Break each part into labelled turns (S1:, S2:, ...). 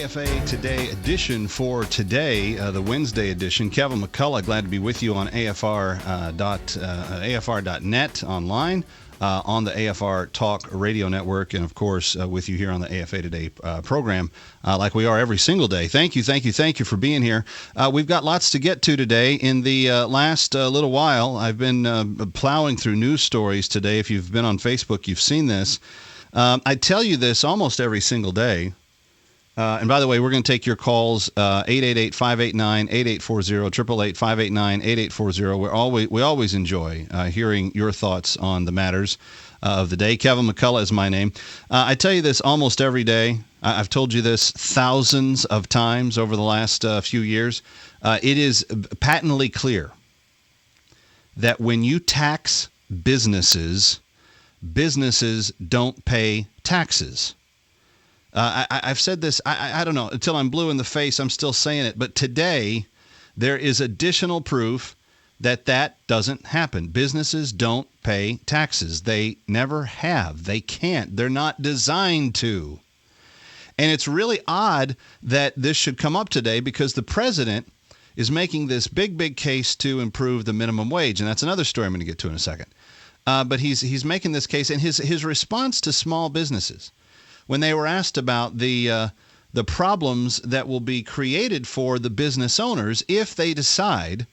S1: AFA Today edition for today, the Wednesday edition. Kevin McCullough, glad to be with you on AFR.net online, on the AFR Talk Radio Network, and of course with you here on the AFA Today program, like we are every single day. Thank you for being here. We've got lots to get to today. In the last little while, I've been plowing through news stories today. If you've been on Facebook, you've seen this. I tell you this almost every single day. And by the way, we're going to take your calls, 888-589-8840, 888-589-8840. We always enjoy hearing your thoughts on the matters of the day. Kevin McCullough is my name. I tell you this almost every day. I've told you this thousands of times over the last few years. It is patently clear that when you tax businesses don't pay taxes. I've said this, I don't know, until I'm blue in the face, I'm still saying it. But today, there is additional proof that doesn't happen. Businesses don't pay taxes. They never have. They can't. They're not designed to. And it's really odd that this should come up today because the president is making this big case to improve the minimum wage. And that's another story I'm going to get to in a second. But he's making this case, and his response to small businesses, when they were asked about the problems that will be created for the business owners if they decide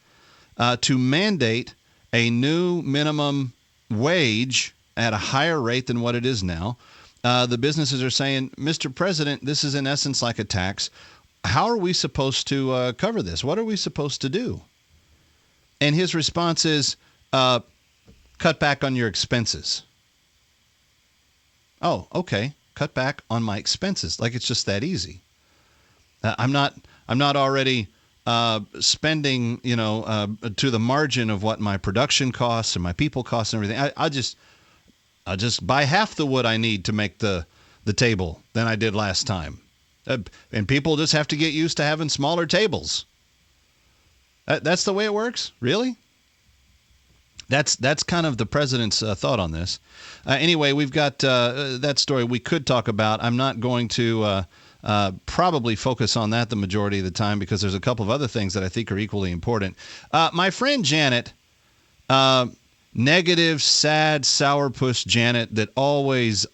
S1: to mandate a new minimum wage at a higher rate than what it is now, the businesses are saying, Mr. President, this is in essence like a tax. How are we supposed to cover this? What are we supposed to do? And his response is, cut back on your expenses. Oh, okay. Cut back on my expenses. Like it's just that easy. I'm not already spending, to the margin of what my production costs and my people costs and everything. I'll just buy half the wood I need to make the table than I did last time. And people just have to get used to having smaller tables. That's the way it works? Really? That's kind of the president's thought on this. Anyway, we've got that story we could talk about. I'm not going to probably focus on that the majority of the time because there's a couple of other things that I think are equally important. My friend Janet, negative, sad, sourpuss Janet that always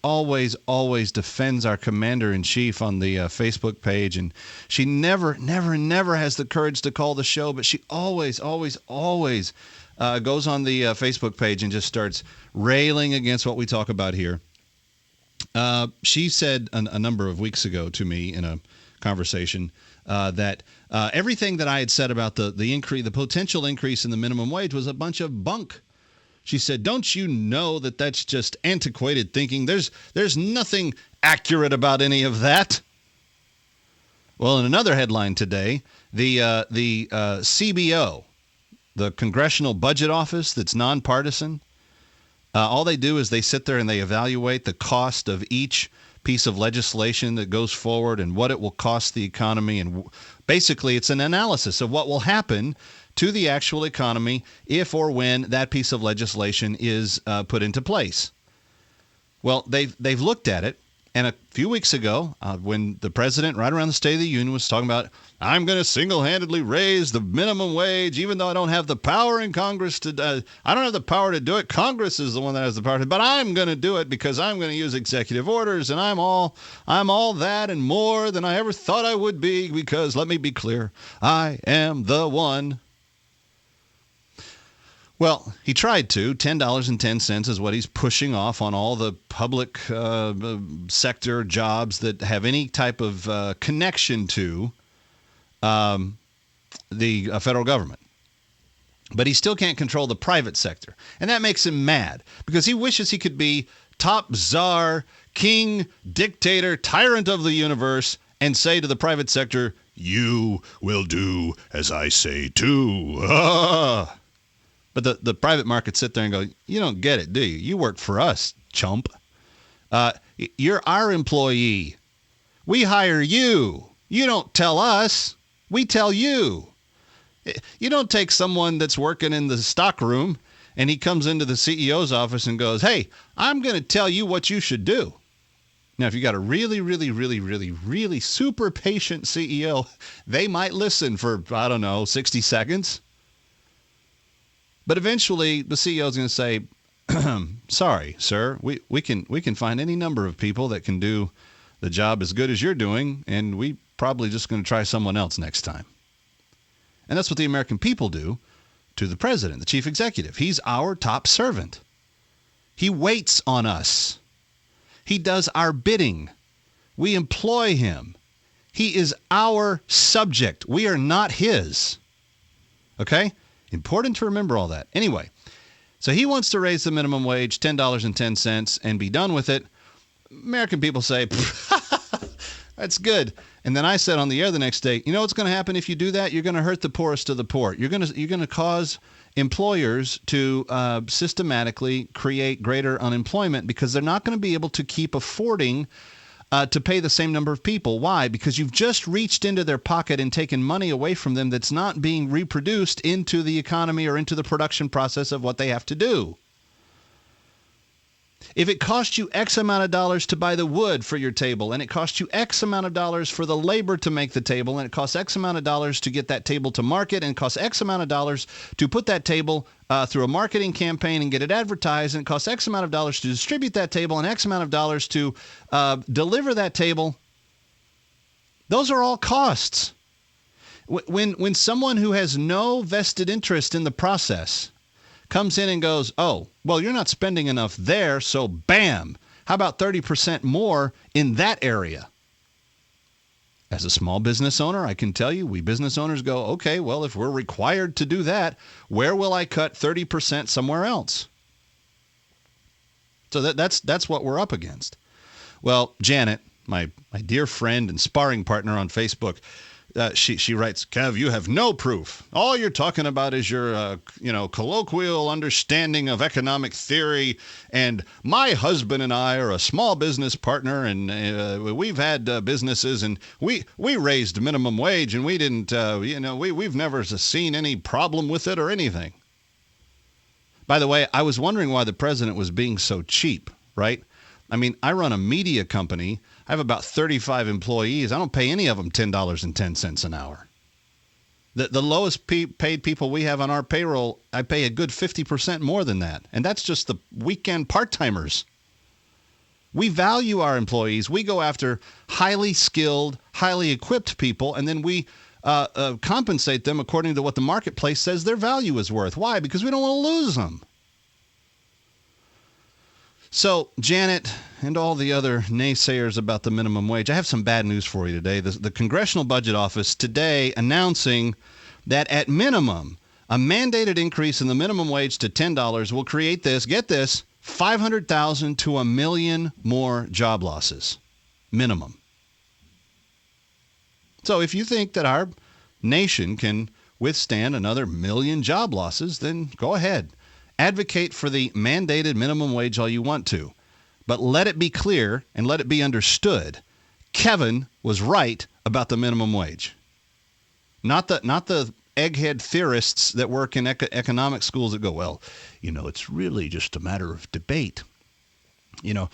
S1: defends our commander-in-chief on the Facebook page. And she never has the courage to call the show, but she always goes on the Facebook page and just starts railing against what we talk about here. She said a number of weeks ago to me in a conversation that everything that I had said about the potential increase in the minimum wage was a bunch of bunk. She said, "Don't you know that that's just antiquated thinking? There's nothing accurate about any of that." Well, in another headline today, the CBO, the Congressional Budget Office that's nonpartisan, all they do is they sit there and they evaluate the cost of each piece of legislation that goes forward and what it will cost the economy. And basically, it's an analysis of what will happen to the actual economy if or when that piece of legislation is put into place. Well, they've looked at it. And a few weeks ago, when the president, right around the State of the Union, was talking about, I'm going to single-handedly raise the minimum wage, even though I don't have the power in Congress to. I don't have the power to do it. Congress is the one that has the power to. But I'm going to do it because I'm going to use executive orders, and I'm all that and more than I ever thought I would be. Because let me be clear, I am the one. Well, he tried to. $10.10 is what he's pushing off on all the public sector jobs that have any type of connection to the federal government. But he still can't control the private sector. And that makes him mad because he wishes he could be top czar, king, dictator, tyrant of the universe and say to the private sector, you will do as I say too. Ah! But the private markets sit there and go, you don't get it, do you? You work for us, chump. You're our employee. We hire you. You don't tell us. We tell you. You don't take someone that's working in the stock room and he comes into the CEO's office and goes, hey, I'm going to tell you what you should do. Now, if you got a really, really, really, really, really super patient CEO, they might listen for, I don't know, 60 seconds. But eventually, the CEO is going to say, sorry, sir, we can find any number of people that can do the job as good as you're doing, and we probably just going to try someone else next time. And that's what the American people do to the president, the chief executive. He's our top servant. He waits on us. He does our bidding. We employ him. He is our subject. We are not his. Okay? Important to remember all that. Anyway, so he wants to raise the minimum wage $10.10 and be done with it. American people say, that's good. And then I said on the air the next day, you know what's going to happen if you do that? You're going to hurt the poorest of the poor. You're going to cause employers to systematically create greater unemployment because they're not going to be able to keep affording to pay the same number of people. Why? Because you've just reached into their pocket and taken money away from them that's not being reproduced into the economy or into the production process of what they have to do. If it costs you X amount of dollars to buy the wood for your table, and it costs you X amount of dollars for the labor to make the table, and it costs X amount of dollars to get that table to market, and it costs X amount of dollars to put that table through a marketing campaign and get it advertised, and it costs X amount of dollars to distribute that table, and X amount of dollars to deliver that table, those are all costs. When someone who has no vested interest in the process comes in and goes, oh, well, you're not spending enough there, so bam, how about 30% more in that area? As a small business owner, I can tell you, we business owners go, okay, well, if we're required to do that, where will I cut 30% somewhere else? So that's what we're up against. Well, Janet, my dear friend and sparring partner on Facebook, she writes, Kev, you have no proof. All you're talking about is your, colloquial understanding of economic theory. And my husband and I are a small business partner, and we've had businesses, and we raised minimum wage, and we didn't, we've never seen any problem with it or anything. By the way, I was wondering why the president was being so cheap, right? I mean, I run a media company. I have about 35 employees. I don't pay any of them $10.10 an hour. The lowest paid people we have on our payroll, I pay a good 50% more than that. And that's just the weekend part-timers. We value our employees. We go after highly skilled, highly equipped people, and then we compensate them according to what the marketplace says their value is worth. Why? Because we don't want to lose them. So, Janet and all the other naysayers about the minimum wage, I have some bad news for you today. The Congressional Budget Office today announcing that at minimum, a mandated increase in the minimum wage to $10 will create this, get this, 500,000 to 1 million more job losses. Minimum. So if you think that our nation can withstand another 1 million job losses, then go ahead. Advocate for the mandated minimum wage all you want to. But let it be clear and let it be understood. Kevin was right about the minimum wage. Not the egghead theorists that work in economic schools that go, well, it's really just a matter of debate. You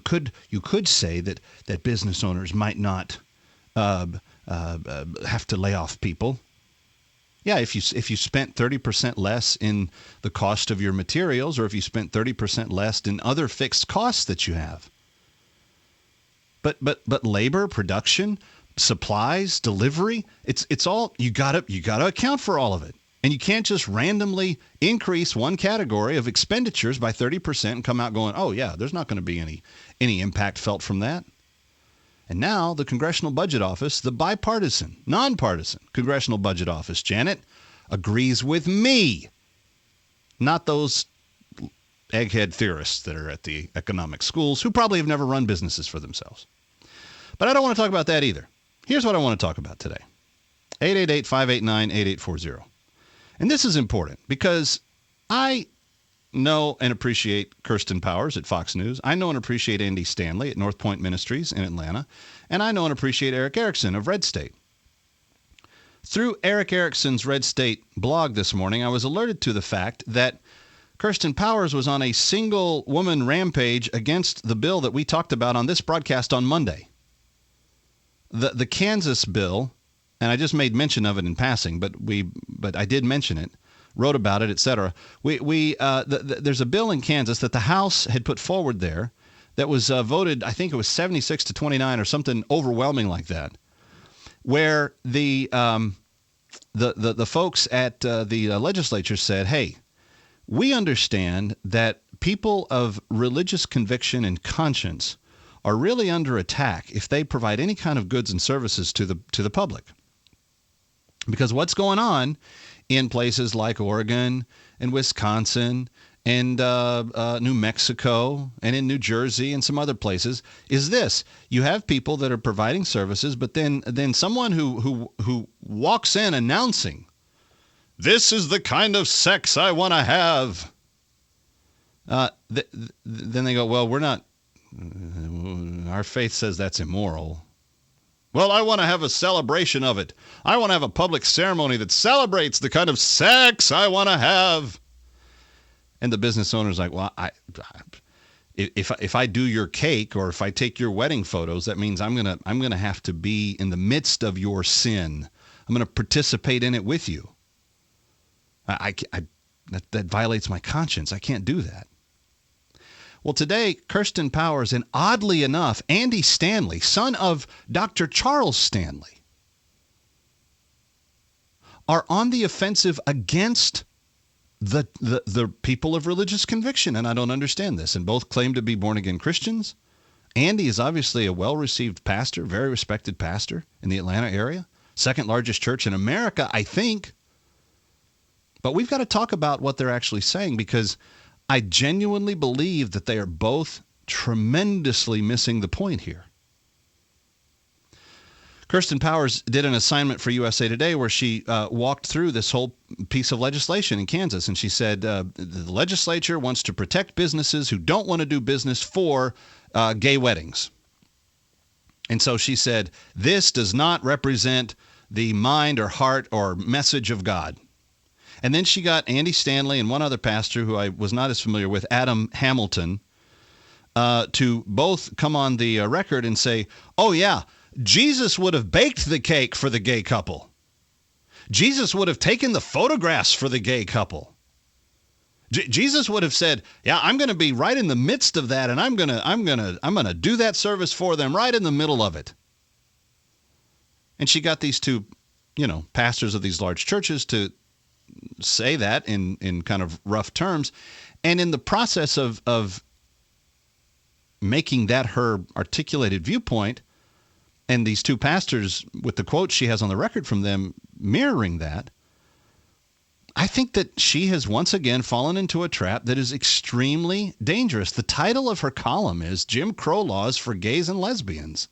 S1: could say that business owners might not have to lay off people. Yeah, if you spent 30% less in the cost of your materials, or if you spent 30% less in other fixed costs that you have. But labor, production, supplies, delivery, it's all you gotta account for all of it. And you can't just randomly increase one category of expenditures by 30% and come out going, oh yeah, there's not going to be any impact felt from that. And now the Congressional Budget Office, the bipartisan, nonpartisan Congressional Budget Office, Janet, agrees with me, not those egghead theorists that are at the economic schools who probably have never run businesses for themselves. But I don't want to talk about that either. Here's what I want to talk about today. 888-589-8840. And this is important because I know and appreciate Kirsten Powers at Fox News. I know and appreciate Andy Stanley at North Point Ministries in Atlanta. And I know and appreciate Eric Erickson of Red State. Through Eric Erickson's Red State blog this morning, I was alerted to the fact that Kirsten Powers was on a single woman rampage against the bill that we talked about on this broadcast on Monday. The Kansas bill, and I just made mention of it in passing, but I did mention it, wrote about it, etc. There's a bill in Kansas that the House had put forward there that was voted, I think it was 76-29 or something overwhelming like that, where the folks at the legislature said, hey, we understand that people of religious conviction and conscience are really under attack if they provide any kind of goods and services to the public. Because what's going on in places like Oregon and Wisconsin and New Mexico and in New Jersey and some other places is this. You have people that are providing services, but then someone who walks in announcing, this is the kind of sex I want to have. Then they go, well, we're not, our faith says that's immoral. Well, I want to have a celebration of it. I want to have a public ceremony that celebrates the kind of sex I want to have. And the business owner's like, well, if I do your cake or if I take your wedding photos, that means I'm gonna have to be in the midst of your sin. I'm gonna participate in it with you. That violates my conscience. I can't do that. Well, today, Kirsten Powers and oddly enough, Andy Stanley, son of Dr. Charles Stanley, are on the offensive against the people of religious conviction. And I don't understand this. And both claim to be born-again Christians. Andy is obviously a well-received pastor, very respected pastor in the Atlanta area. Second largest church in America, I think. But we've got to talk about what they're actually saying, because I genuinely believe that they are both tremendously missing the point here. Kirsten Powers did an assignment for USA Today where she walked through this whole piece of legislation in Kansas, and she said the legislature wants to protect businesses who don't want to do business for gay weddings. And so she said, this does not represent the mind or heart or message of God. And then she got Andy Stanley and one other pastor who I was not as familiar with, Adam Hamilton, to both come on the record and say, oh, yeah, Jesus would have baked the cake for the gay couple. Jesus would have taken the photographs for the gay couple. Jesus would have said, yeah, I'm going to be right in the midst of that, and I'm going to do that service for them right in the middle of it. And she got these two, pastors of these large churches to say that in kind of rough terms. And in the process of making that her articulated viewpoint, and these two pastors with the quotes she has on the record from them mirroring that, I think that she has once again fallen into a trap that is extremely dangerous. The title of her column is Jim Crow Laws for Gays and Lesbians.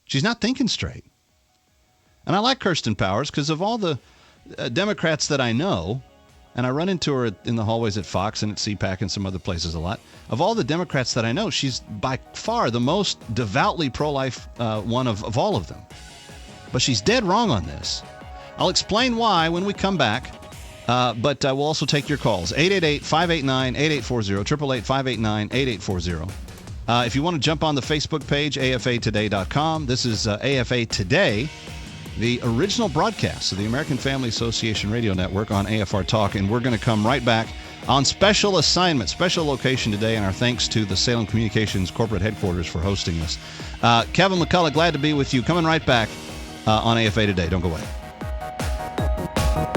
S1: She's not thinking straight. And I like Kirsten Powers because of all the Democrats that I know, and I run into her in the hallways at Fox and at CPAC and some other places a lot. Of all the Democrats that I know, she's by far the most devoutly pro-life one of all of them. But she's dead wrong on this. I'll explain why when we come back, but we'll also take your calls. 888-589-8840, 888-589-8840. If you want to jump on the Facebook page, afatoday.com. This is AFA Today, the original broadcast of the American Family Association Radio Network on AFR Talk, and we're going to come right back on special assignment, special location today, and our thanks to the Salem Communications corporate headquarters for hosting this. Kevin McCullough, glad to be with you. Coming right back on AFA Today. Don't go away.